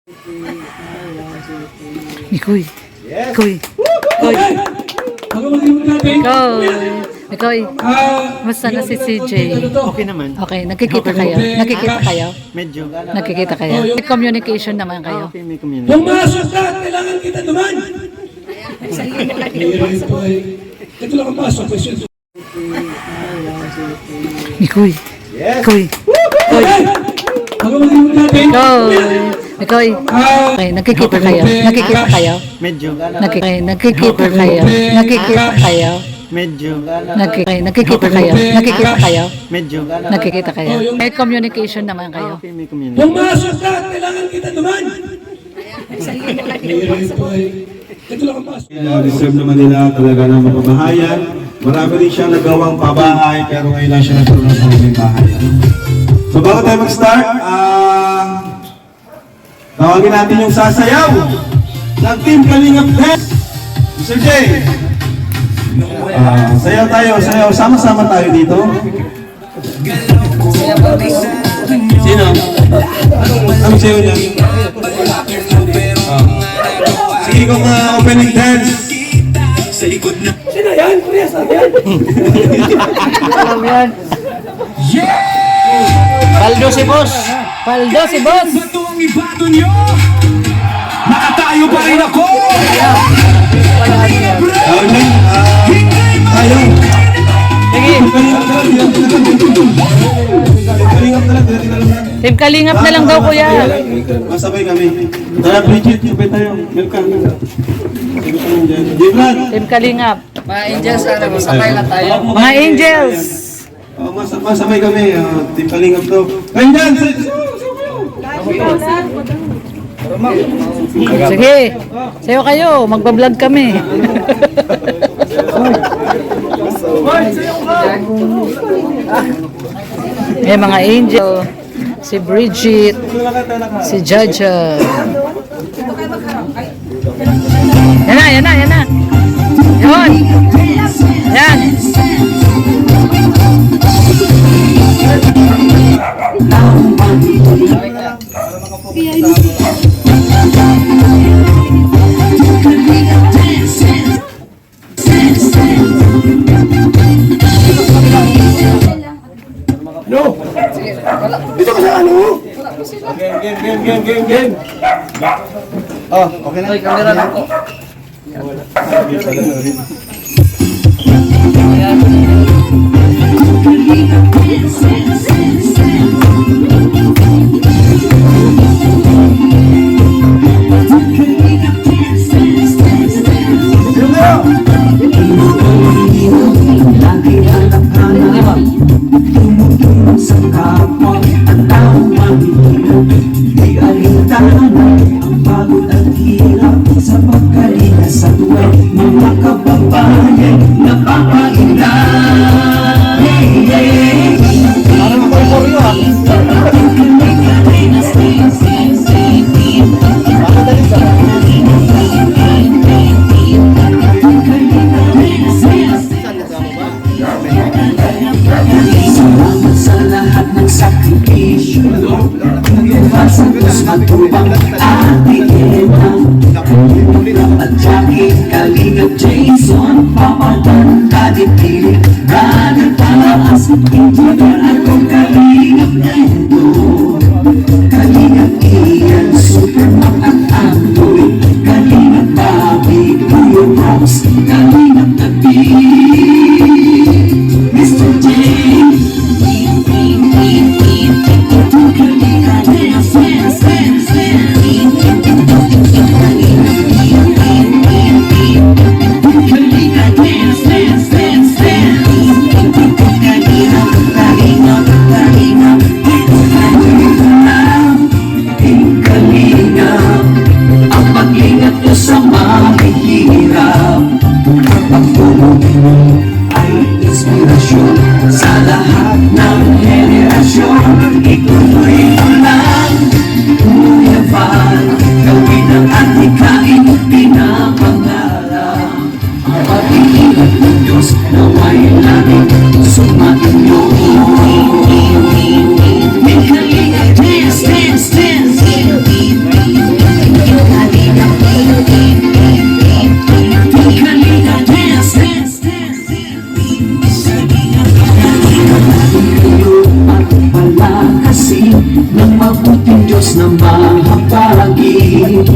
Ikoy. Ikoy. Ikoy. Ikaw. Basta na si CJ. Okay naman. Okay, nagkikita kayo? Nakikita kayo? Medyo. Nakikita kayo? May communication naman kayo? Okay, may community. Pumasok ka! Kailangan kita duman! Ito lang ang pasok. Ikoy. Ikoy. Ikaw. Okay, nagkikita kayo? Nakikita kayo? Medyo. Nakikita kayo? Nakikita kayo? Medyo. Nakikita kayo? Nakikita kayo? Medyo. Nakikita kayo? May communication naman kayo? Okay, may community. Pumasok ka! Kailangan kita duman! Ito lang ang pasok. Reserve naman nila talaga ng mapamahayan. Marami rin siyang nagawang pabahay pero ngayon lang siya nagkaroon ng sariling bahayan. So bago tayo mag-start, tawagin natin yung sasayaw ng Team Kalingap Dance. Mr. J, sayaw tayo, sayaw. Sama-sama tayo dito. Sino? Anong sayaw niya? Sige ko mga opening dance. Sino yan? Kuya, sabi yan? Alam yan. Paldo si boss. Paldo si boss. Bato ang ibato nyo! Nakatayo pa rin ako! Tayo. Sige. Team Kalingap na lang daw, kuya. Masabay kami. Tara, Bridget, sabay tayo. Welcome. Jibran. Team Kalingap. Mga angels, sana masakay lang tayo. Mga angels. Masabay kami. Team Kalingap to. Kain dyan! Sige. Sayo kayo. Magbablog kami. May mga angel. Si Bridget. Si Jaja. Yan na. Yun. Yan. No! Dito ka sa ano? Game. Oh, okay na. Ay, kamera lang po. Sa kapwa ang tawag di alintanan ang pagod at hirap sa pagkalina sa tuway mga kababayan napapainda. Parang makoy-koryo ha. Salamat sa lahat ng sakripisyo Nagpasagas matubang ATM At Jackie, Kalingap, Jason Papadan, Kadipili Brother Palaas Engineer at kong Kalingap Endo Kalingap Ian, Superman at Andoy Kalingap Bobby, Kuya Bronx Kalingap David Mr. J ang pag-ingat ko sa mahihirap ang tulong mo ay inspirasyon sa lahat ng henerasyon. Ituloy mo lang, Kuya Val, gawin ang atikain, pinapangarap. Ang pag-iingat ng Diyos na may langit, sumainyo. May kalinga, dance, dance, dance. mahabagin.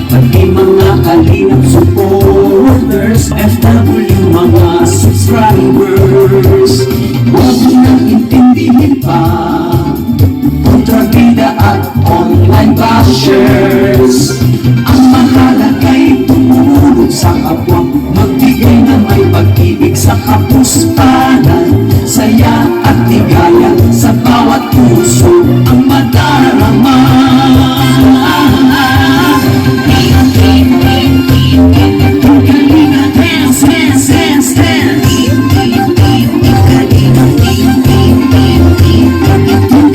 Pati mga kalingap supporters, FW mga subscribers, huwag nang intindihin pa kontrabida at online bashers. Ang mahalaga'y tumulong sa kapwa, magbigay na may pag-ibig sa kapuspanan, saya at ligaya sa bawat puso ang madarama. Kalinga, dance, dance, dance, dance.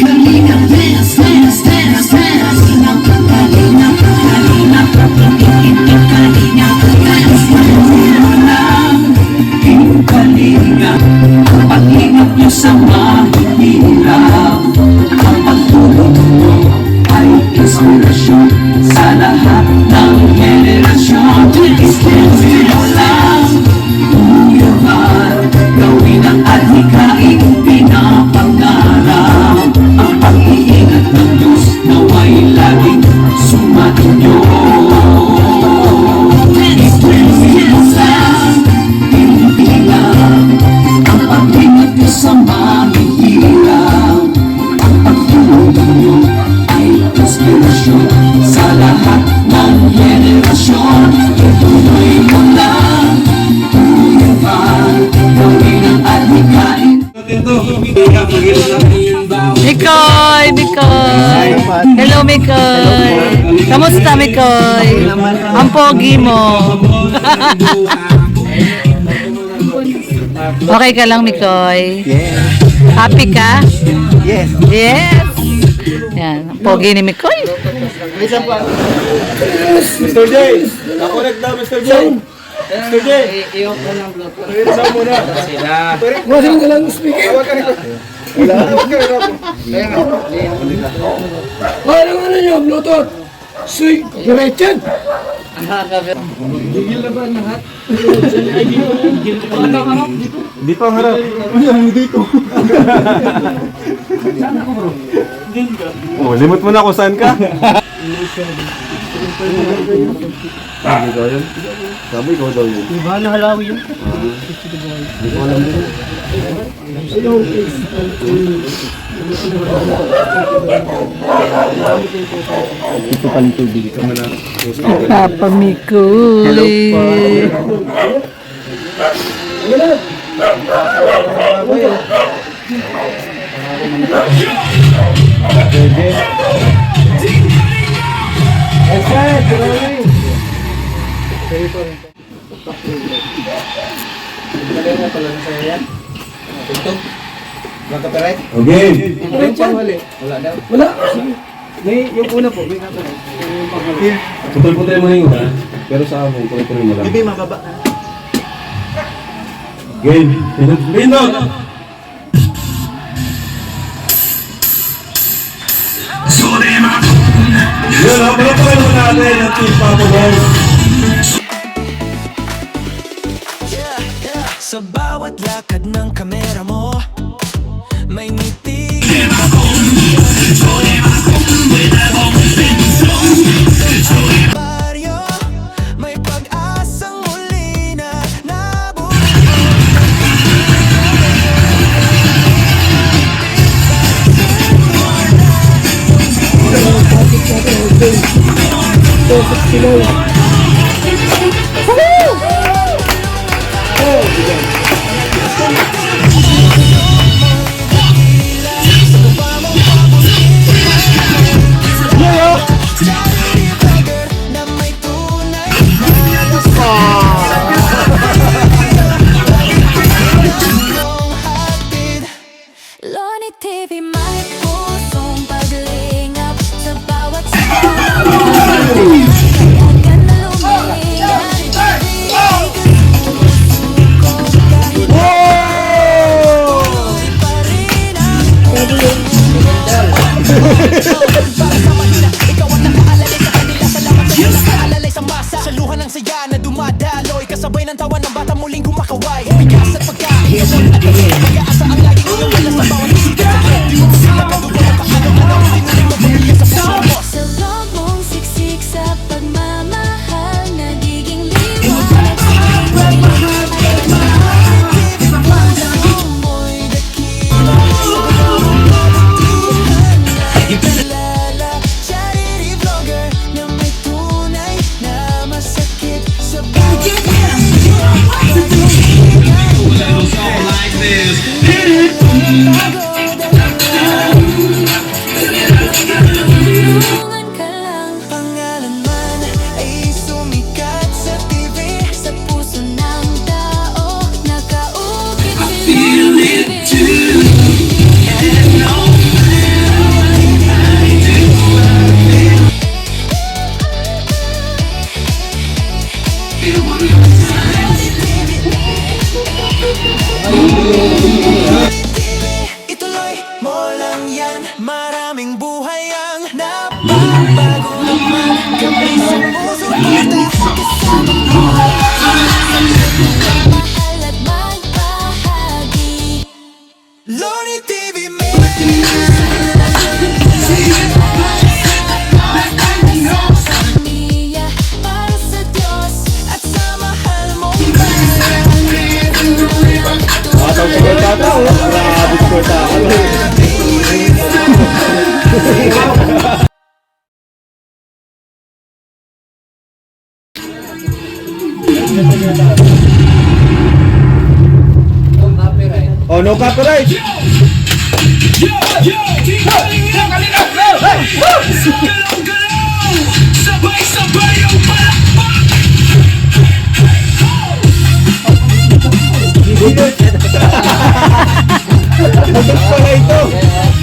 Kalinga, dance, dance, dance, dance. Kalinga, Kalinga, ang pag-ingat niyo sa mahihirap, ang pagtulong mo ay inspirasyon sa lahat ng henerasyon. Isipin mo lang, uyuhan, gawin ang adhikain pinapangarap. Ang pag-iingat ng Diyos nawa'y laging sumainyo. Isipin mo lang, hindi lang ang pag-ingat niyo sa mahihirap, ang pagtulong niyo ay inspirasyon sa lahat ng henerasyon. Ituloy mo lang, uyuhan, gawin ang adhikain. Mikoy! Mikoy! Hello, Mikoy! Kamusta, Mikoy? Ang pogi mo. Okay ka lang, Mikoy? Yes. Happy ka? Yes. Yes! Yan, ang pogi ni Mikoy. Mr. J! Nakonect na, Mr. J! Mr. J! Iyo ko ng Bluetooth. Isa muna. Sila. Wala ka lang speaker. Parang ano nyo, Bluetooth. Suy, copyrighted. Ang haka. Dito ang harap. Dito. Oh, limot mo na kung saan ka. Sabi ko yun. Sabi ko daw yun. Diba, nahalawi yun? Hindi ko alam din. Ito paling tubig. Ito mo na. Papa Mikoy. Okay. Wala. May, yung una po, may natanong. Putol-putol mo na yung una. Pero sa akin, putol-putol mo lang. Bibi, mababa. Game. Pindot! Yun, pala mo natin ang Team Papa Boys. Sa bawat lakad ng kamera mo, may ngiti. Baryo, may pag-asang muli na nabuhay. Na may tunay Loni TV may pusong paglingap sa bawat sigaw. Huwag ka na lumiyan, ibigay ko suko kahit tuloy pa rin ang ikaw ang nakaalalay sa kanila. Salamat sa iyong nakaalalay sa masa. Sa luha ng saya na dumadaloy, kasabay ng tawa ng bata muling kumakaway. Bigas at pagkain, at pag-aasa ang laging iyong wala sa bawat isip. Di mo sila magawa ng paano-ano, hindi mo rin mabigyan sa puso mo. Sa loob Ituloy mo lang yan. Maraming buhay ang nababago naman. Kami sa puso kita kasama mo. Mahal at magbahagi. Loni TV para sa Diyos at sa mahal mong Oh, no copyright. Sabay-sabay ang palakpak. Pala ito.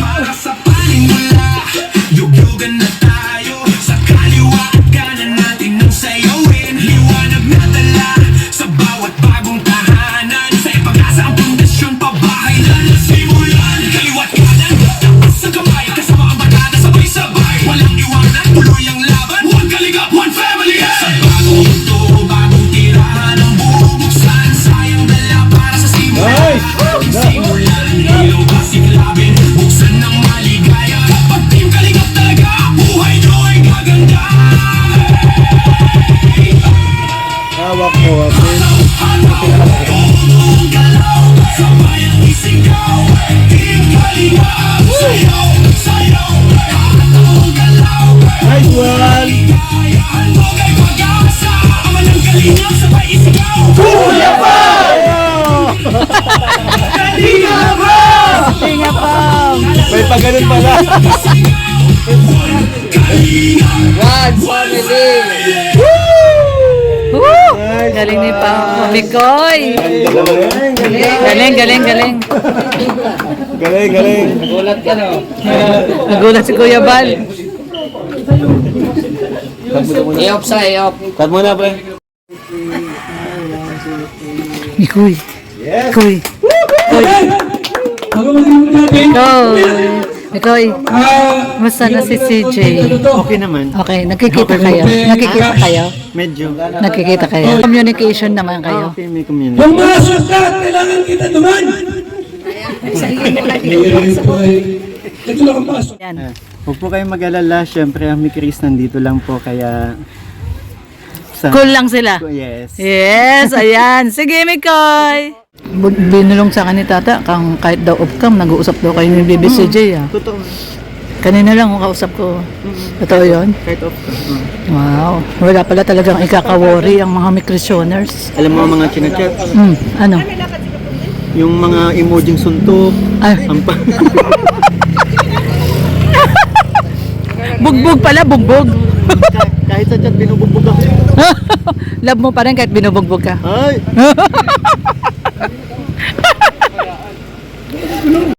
Para sa panimula, yugyugan na tayo. Sa kaliwa at kanan natin ang sayawin. Liwanag na dala sa bawat bagong tahanan. Sa ipag-asa ang pundasyon, pabahay na nasimulan. Kaliwa't kanan, taas sa kamay. Kasama ang barkada, sabay-sabay. Walang iwanan, tuloy ang laban. One kaligap, one family. Sa bagong mundo, bagong tirahan ang bubuksan. Sayang dala para sa simulan. Nice! Simulan, ilaw ba siklabin? Buksan ng maligaya. Kapag team kalingap talaga, buhay nyo'y gaganda. Hawak mo, Apin. Tulong galaw, sabay ang isigaw. Team kalingap, sayaw, sayaw. Tulong galaw, Nice one! kaya handog ay pag-asa. Ama ng kalingap, sabay isigaw. Tinga pa! May pagganon pala. One family. Woo! Nice Galing ni one. pa, Mikoy! Galing, galing, galing. Galing, galing. Gulat ka no. Nagulat si Kuya Bal. I-off sa i-off. Cut mo na, pre. Mikoy. Yes! Mikoy. Bago mag-iwan natin, Mikoy. Basta na si CJ. Okay naman. Okay, nagkikita kayo? Nakikita kayo? Medyo. Nakikita kayo? Communication naman kayo? Okay, may community. yung mga sukat, kailangan kita duman. Ito lang ang pasok. Yan. Huwag po kayong mag-alala. Siyempre, ang Chris nandito lang po. Kaya... Cool lang sila. Yes. Yes, ayan. Sige, Mikoy. Binulong sa akin ni Tata, kahit daw off-cam, nag-uusap daw kayo ni Baby CJ. Ah. Totoo. Kanina lang kung kausap ko. Totoo yun? Kahit off ka. Wow. Wala pala talagang ikaka-worry ang mga Mikrisyoners. Alam mo ang mga chinachat? Ano? Yung mga emojing suntok. Ay, Ang pa... bugbog pala, bugbog. kahit sa chat, binubugbog ako. Love mo pa rin kahit binubugbog ka. Ay!